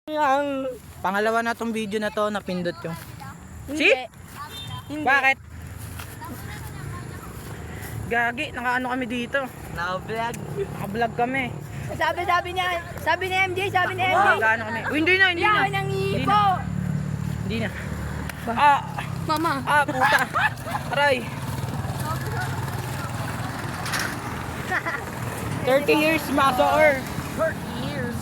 Ang pangalawa na tong video na to, napindot yung. Hindi. See? Hindi. Bakit? Gagi, nakaano kami dito. Naka-vlog. Naka-vlog kami. Sabi ni MJ, sabi ni MJ. Nakaano kami. Uy, hindi na. Yan ang ipo. Hindi na. Mama. Puta. Aray. 30 years, Masoor. 30 years.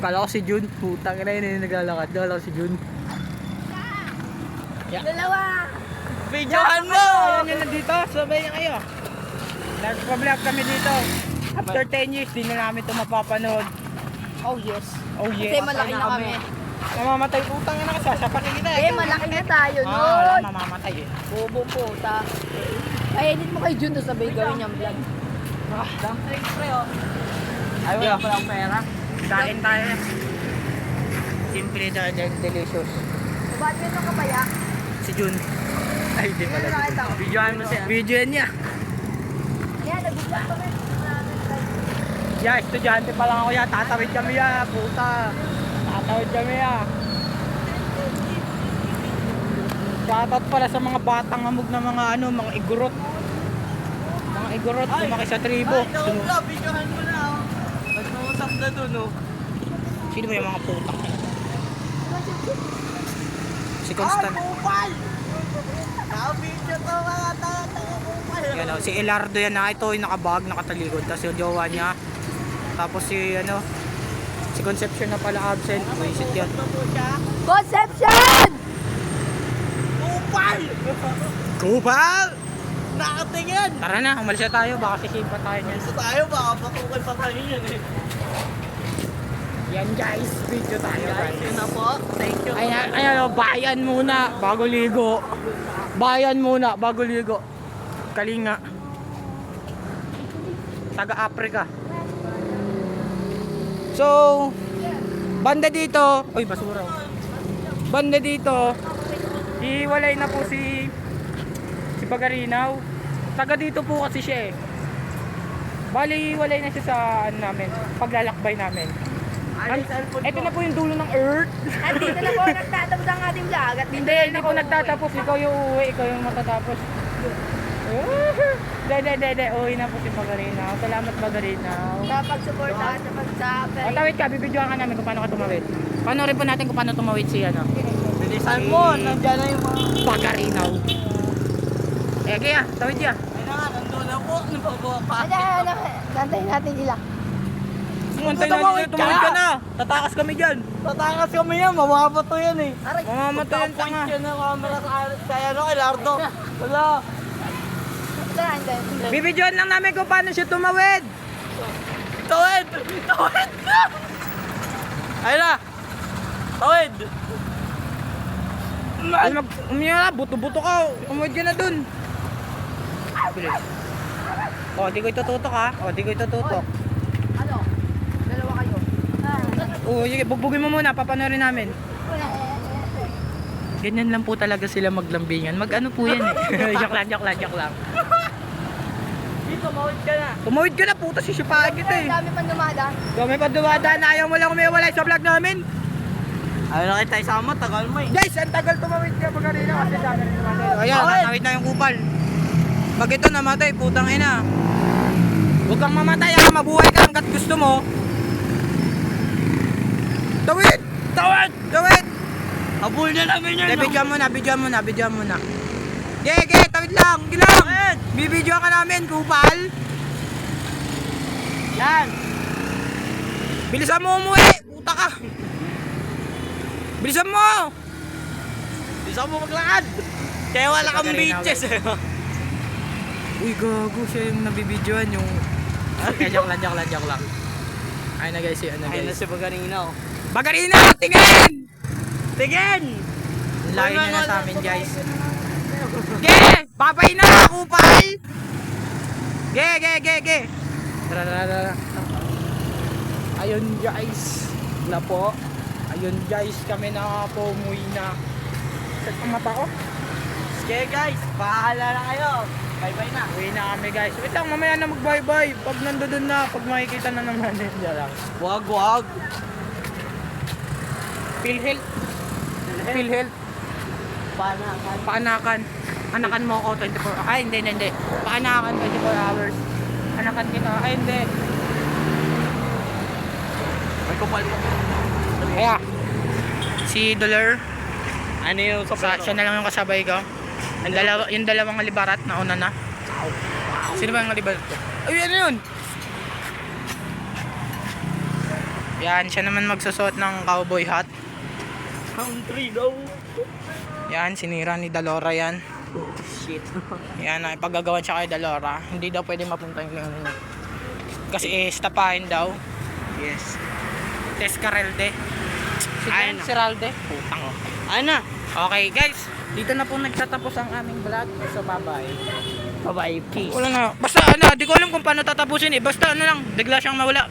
Kala ko si Jun. Putang ina yun yung naglalakad. Kala ko si Jun. Yeah. Dalawa. Videohan mo! Ayan yun nandito. Sabay na kayo. Nag-vlog kami dito. After 10 years, di na namin ito mapapanood. Oh yes. Oh yeah. Kasi malaki na kami. Mamamatay utang na nakasasapakin kita. Eh, malaki na tayo Wala, nun. mamamatay eh. Bobo puta. Kainin mo kay Jun to sabay gawin niyang vlog. Dumplings pre oh. Ay, wala pa lang pera. Kain tayo. Simple and delicious. Ba't yun ang kabaya? Si Jun. Ay, di pala. Ano nakita ko? Videohan mo siya. Videohan niya. Yan, nag-vlog kami. Yeah, estudyante pa lang ako yan. Tatawid kami yan. Puta. Tatawid kami yan. Shoutout pala sa mga batang amog na mga ano, mga igurot. Mga igurot, lumaki sa tribo. Videohan mo na oh. Nagmamasap na dun oh. Sino ba yung mga putang? Si Constant. Kupal! Naka-video to mga taga-kupal. Yan o, si Elardo yan na. Ito yung nakabag, nakatalikod. Tapos yung jowa niya. Tapos si ano, si Conception na pala absent. Buisit yan. Conception! Kupal! Kupal! Nakatingin! Tara na, umalis na tayo. Baka sisipa tayo niyan. Isa tayo baka patukay pa tayo yan eh. Yan guys, video tayo guys. Yun na po. Thank you. Ayan, bayan muna bago ligo. Bayan muna bago ligo. Kalinga. Taga-Africa. So, banda dito. Oy, basura. Banda dito. Iwalay na po si Bagarinaw. Taga dito po kasi siya eh. Bali, iwalay na siya sa ano namin, paglalakbay namin. Ito na po yung dulo ng earth. At dito na po nagtatapos ang ating vlog. At Hindi po nagtatapos. Ikaw yung uuwi, ikaw yung matatapos. Dede, uwi na po si Bagarinaw. Salamat Bagarinaw. Kapag-support at O, tawid ka, bibidyoan ka namin kung paano ka tumawid. Paano rin po natin kung paano tumawid si ano? Bilisan mo, nandiyan na yung mga... Bagarinaw. Kaya, tawid ya. Ay na nga, nandun na po. Nababawa pa. Dantayin natin sila. Muntay natin, tumawid ka na. Tatakas kami dyan. Tatangas kami yan, mamabato yan eh. Mamamatay yan tanga. Point yan ang camera sa ano kay Lardo. Wala. Bibidyoan lang namin kung paano siya tumawid. Tawid! Tawid na! Ayun na! Tawid! Umiya na, buto-buto ka. Tumawid ka na dun. Bilis. O, di ko itututok ha. O, di ko itututok. Ano? Dalawa kayo. O, sige, bugbugin mo muna. Papanorin namin. Ganyan lang po talaga sila maglambingan. Mag-ano po yan eh. Joke lang. Dito, mawid ka na. Tumawid ka na, puta, sisipahan kita eh. Dami pang dumadaan. Kami pa dumadaan, ayaw mo lang umiwalay sa vlog namin. Ayaw na kita isama, tagal mo eh. Guys, ang tagal tumawid ka pag kanina kasi dami rin tumatay. Ayan, Tawid! natawid na yung kupal. Pag ito namatay, putang ina. Huwag kang mamatay ha, mabuhay ka hanggat gusto mo. Tawid! Tawid! Tawid! Habul na namin yan. Bidyoan mo na. Ge, tawid lang, gilang! Bibidyoan ka namin, kupal. Yan! Bilisan mo umuwi, puta ka. Bilisan mo! Bisa mo maglakad. Kaya wala kang Bagarinaw, beaches eh. Uy, gago siya yung nabibidyoan yung... Joke lang. Ayun na guys, si ano Ayun na guys. si Bagarinaw. Bagarinaw, tingin! Tigin! Layo niya na sa amin guys. Ge! Papay na, kupal! Ge! Tara. Ayun guys. Na po. Ayun guys, kami na po umuwi na. Set ang mata ko. Okay guys, bahala na kayo. Bye-bye na. Uwi na kami guys. Wait lang, mamaya na mag-bye-bye. Pag nandoon na, pag makikita na naman yun. Diyan lang. Wag. PhilHealth. PhilHealth. Paanakan. Anakan mo ako 24 Ay, hindi. Paanakan 24 hours. Anakan kita. Ay, hindi. May kupal ko. Kaya, si Dollar, Ano yung siya na lang yung kasabay ko. Yung dalawang libarat na una na. Sino ba yung libarat ko? Ay, ano yun? Yan, siya naman magsusuot ng cowboy hat. Country daw. Yan, sinira ni Dalora yan. Shit. Yan, paggagawan siya kay Dalora. Hindi daw pwede mapunta yung ano niya. Kasi stapahin daw. Yes. Tescarelde. Ayun na. Si Ralde. Putang. Ano? Okay, guys. Dito na po nagtatapos ang aming vlog. So, bye-bye. Bye-bye. Peace. Wala na. Basta di ko alam kung paano tatapusin eh. Basta ano lang, bigla siyang mawala.